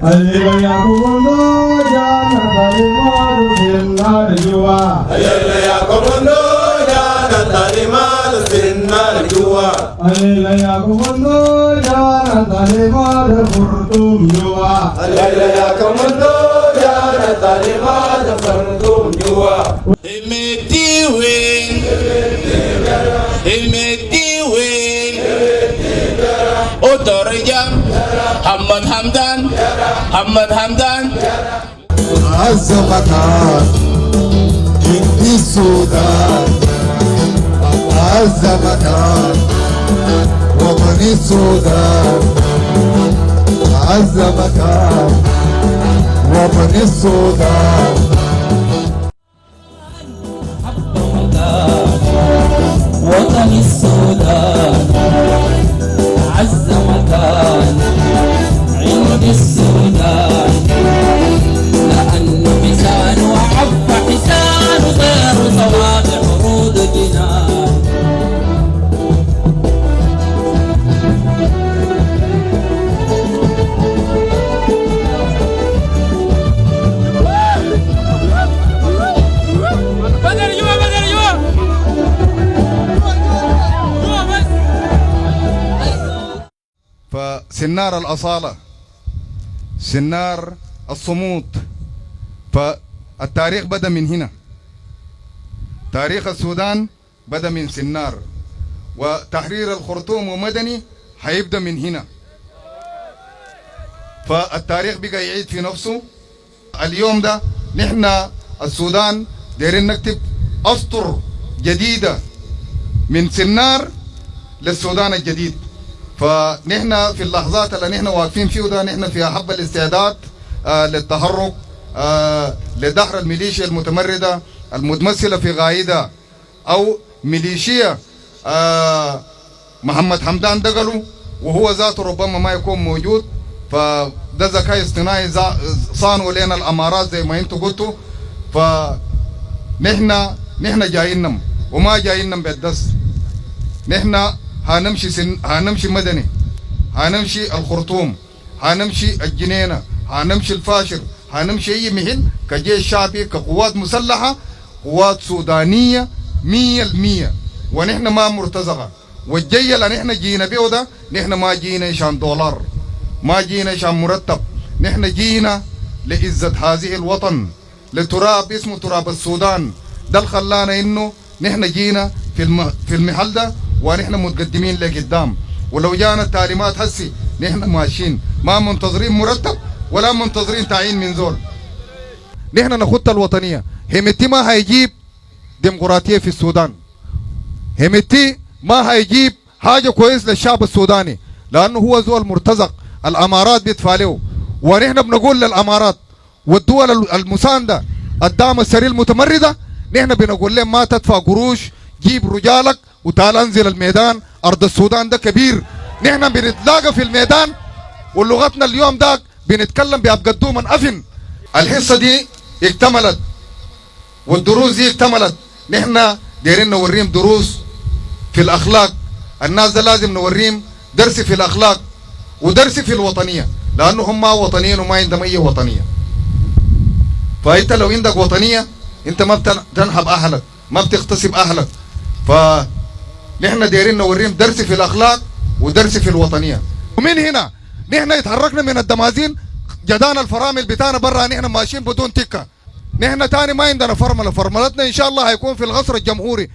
اللي يقولوا جانا تلمار في النار جوا اللي يقولوا جانا تلمار في النار جوا اللي يقولوا جانا تلمار خرطوم جوا اللي يقولوا جانا تلمار خرطوم جوا المدي وين المدي وين وترجم محمد حمدان عزمك جندي السودان عزمك وطني السودان عزمك وطني السودان وطني السودان عز مكان عندي السودان لأنه حسان وعف حسان غير صوابع ورود جنان فسنار الأصالة سنار الصمود. فالتاريخ بدأ من هنا، تاريخ السودان بدأ من سنار، وتحرير الخرطوم ومدني هيبدأ من هنا. فالتاريخ بقى يعيد في نفسه. اليوم ده نحن السودان دايرين نكتب أسطر جديدة من سنار للسودان الجديد. فنحن في اللحظات اللي نحن واقفين فيه ده نحن في أحب الاستعداد للتحرك لدحر الميليشيا المتمردة المتمثلة في غايدة أو ميليشيا محمد حمدان دقلو، وهو ذاته ربما ما يكون موجود. فده ذكاء اصطناعي صانوا لنا الأمارات زي ما انتم قلتوا. فنحن جايين نم وما جايين نم بالدس. نحن هنمشي مدني، هنمشي الخرطوم، هنمشي الجنينة، هنمشي الفاشر، هنمشي أي محل كجيش شعبي كقوات مسلحة، قوات سودانية 100%. ونحن ما مرتزقة. والجي اللي نحن جينا بيه ده نحن ما جينا عشان دولار، ما جينا عشان مرتب، نحن جينا لعزة هذه الوطن، لتراب اسمه تراب السودان. ده اللي خلانا انه نحن جينا في المحل ده ونحن متقدمين لقدام. ولو جانا التعليمات هسي نحن ماشيين، ما منتظرين مرتب ولا منتظرين تعيين من زول. نحن نخط الوطنية. همتي ما هيجيب ديمقراطية في السودان، همتي ما هيجيب حاجة كويس للشعب السوداني، لأنه هو زول مرتزق. الأمارات بيدفع له، ونحن بنقول للأمارات والدول المساندة قدام السرير المتمردة، نحن بنقول لهم ما تدفع قروش، جيب رجالك وتعال انزل الميدان. أرض السودان ده كبير، نحن بنتلاقى في الميدان، ولغتنا اليوم ده بنتكلم بأبقدو من أفن. الحصة دي اكتملت والدروس دي اكتملت. نحن دايرين نوريهم دروس في الأخلاق. الناس ده لازم نوريهم درس في الأخلاق ودرس في الوطنية، لأنهم ما وطنيين وما عندهم أي وطنية. فأنت لو عندك وطنية أنت ما بتنحب أهلك، ما بتغتصب أهلك. فنحن دايرين نوريهم درس في الأخلاق ودرس في الوطنية. ومن هنا نحن اتحركنا من الدمازين، جدانا الفرامل بتاعنا برا، نحن ماشيين بدون تكة. نحن تاني ما عندنا فرملة، فرملتنا إن شاء الله هيكون في القصر الجمهوري